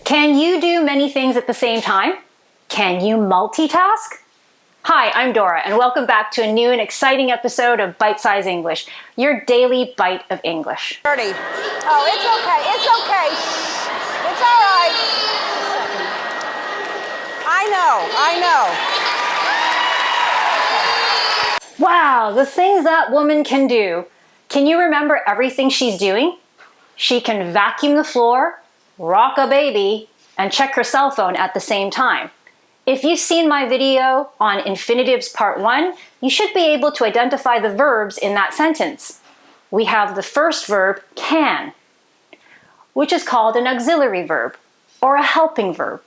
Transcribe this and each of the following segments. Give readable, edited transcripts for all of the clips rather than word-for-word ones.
Can you do many things at the same time? Can you multitask? Hi, I'm Dora, and welcome back to a new and exciting episode of Bite Size English, your daily bite of English. 30. Oh, it's okay. It's okay. It's all right. I know. Wow, the things that woman can do. Can you remember everything she's doing? She can vacuum the floor, rock a baby, and check her cell phone at the same time. If you've seen my video on Infinitives Part 1, you should be able to identify the verbs in that sentence. We have the first verb, can, which is called an auxiliary verb or a helping verb.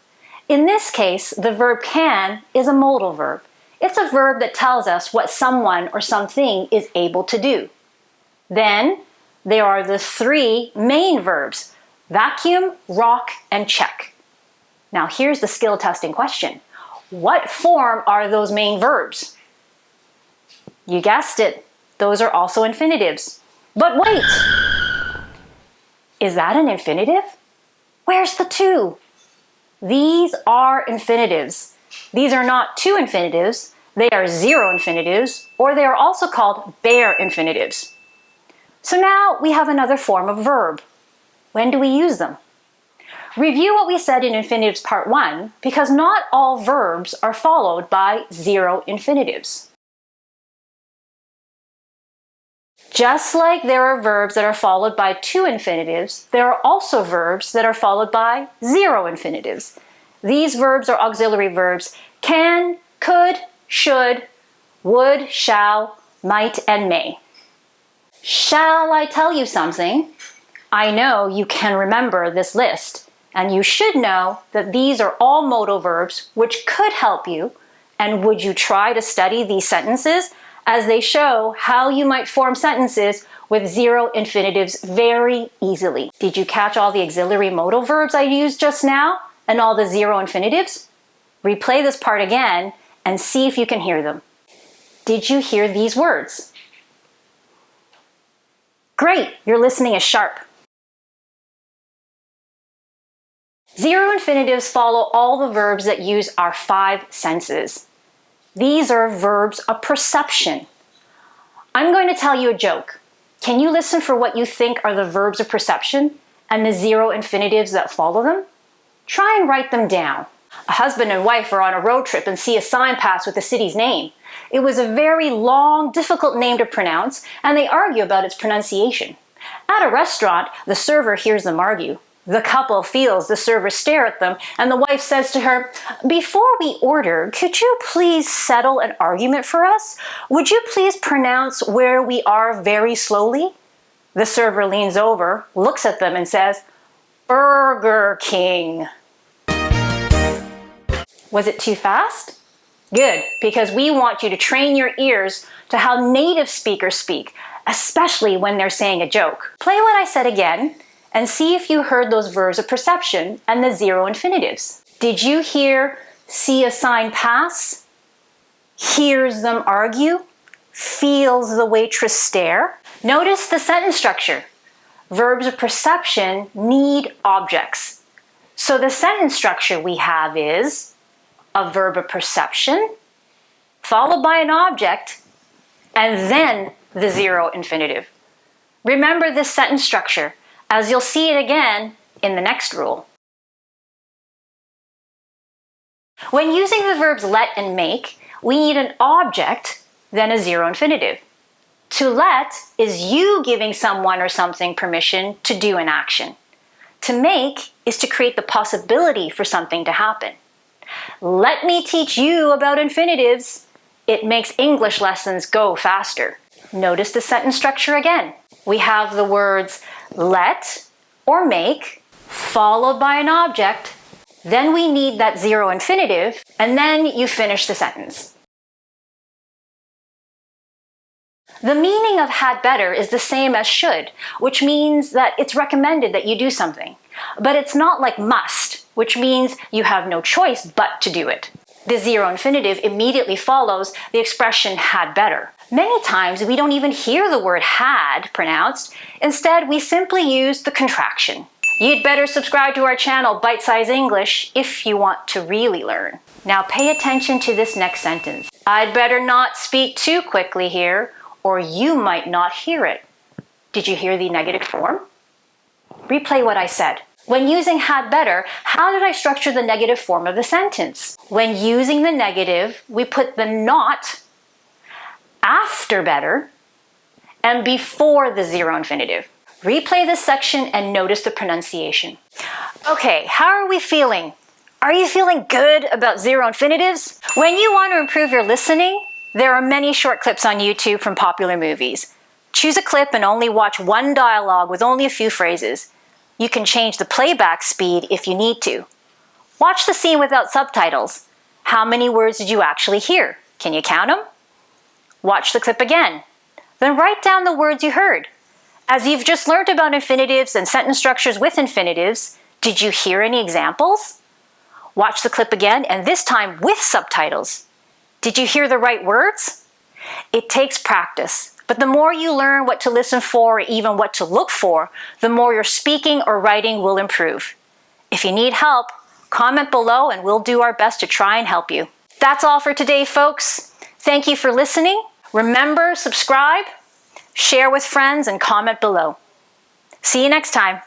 In this case, the verb can is a modal verb. It's a verb that tells us what someone or something is able to do. Then there are the three main verbs, vacuum, rock, and check. Now here's the skill testing question. What form are those main verbs? You guessed it, those are also infinitives. But wait! Is that an infinitive? Where's the two? These are infinitives. These are not two infinitives, they are zero infinitives, or they are also called bare infinitives. So now we have another form of verb. When do we use them? Review what we said in Infinitives Part 1, because not all verbs are followed by zero infinitives. Just like there are verbs that are followed by two infinitives, there are also verbs that are followed by zero infinitives. These verbs are auxiliary verbs: can, could, should, would, shall, might, and may. Shall I tell you something? I know you can remember this list, and you should know that these are all modal verbs which could help you. And would you try to study these sentences as they show how you might form sentences with zero infinitives very easily? Did you catch all the auxiliary modal verbs I used just now and all the zero infinitives? Replay this part again and see if you can hear them. Did you hear these words? Great, your listening is sharp. Zero infinitives follow all the verbs that use our five senses. These are verbs of perception. I'm going to tell you a joke. Can you listen for what you think are the verbs of perception and the zero infinitives that follow them? Try and write them down. A husband and wife are on a road trip and see a sign pass with the city's name. It was a very long, difficult name to pronounce, and they argue about its pronunciation. At a restaurant, the server hears them argue. The couple feels the server stare at them, and the wife says to her, "Before we order, could you please settle an argument for us? Would you please pronounce where we are very slowly?" The server leans over, looks at them, and says, "Burger King." Was it too fast? Good, because we want you to train your ears to how native speakers speak, especially when they're saying a joke. Play what I said again, and see if you heard those verbs of perception and the zero infinitives. Did you hear see a sign pass, hears them argue, feels the waitress stare? Notice the sentence structure. Verbs of perception need objects. So the sentence structure we have is a verb of perception, followed by an object, and then the zero infinitive. Remember this sentence structure, as you'll see it again in the next rule. When using the verbs let and make, we need an object, then a zero infinitive. To let is you giving someone or something permission to do an action. To make is to create the possibility for something to happen. Let me teach you about infinitives. It makes English lessons go faster. Notice the sentence structure again. We have the words let or make, followed by an object, then we need that zero infinitive, and then you finish the sentence. The meaning of had better is the same as should, which means that it's recommended that you do something. But it's not like must, which means you have no choice but to do it. The zero infinitive immediately follows the expression had better. Many times we don't even hear the word had pronounced. Instead, we simply use the contraction. You'd better subscribe to our channel, Bite Size English, if you want to really learn. Now pay attention to this next sentence. I'd better not speak too quickly here, or you might not hear it. Did you hear the negative form? Replay what I said. When using had better, how did I structure the negative form of the sentence? When using the negative, we put the not after better and before the zero infinitive. Replay this section and notice the pronunciation. Okay, how are we feeling? Are you feeling good about zero infinitives? When you want to improve your listening, there are many short clips on YouTube from popular movies. Choose a clip and only watch one dialogue with only a few phrases. You can change the playback speed if you need to. Watch the scene without subtitles. How many words did you actually hear? Can you count them? Watch the clip again. Then write down the words you heard. As you've just learned about infinitives and sentence structures with infinitives, did you hear any examples? Watch the clip again, and this time with subtitles. Did you hear the right words? It takes practice, but the more you learn what to listen for or even what to look for, the more your speaking or writing will improve. If you need help, comment below and we'll do our best to try and help you. That's all for today, folks. Thank you for listening. Remember, subscribe, share with friends, and comment below. See you next time.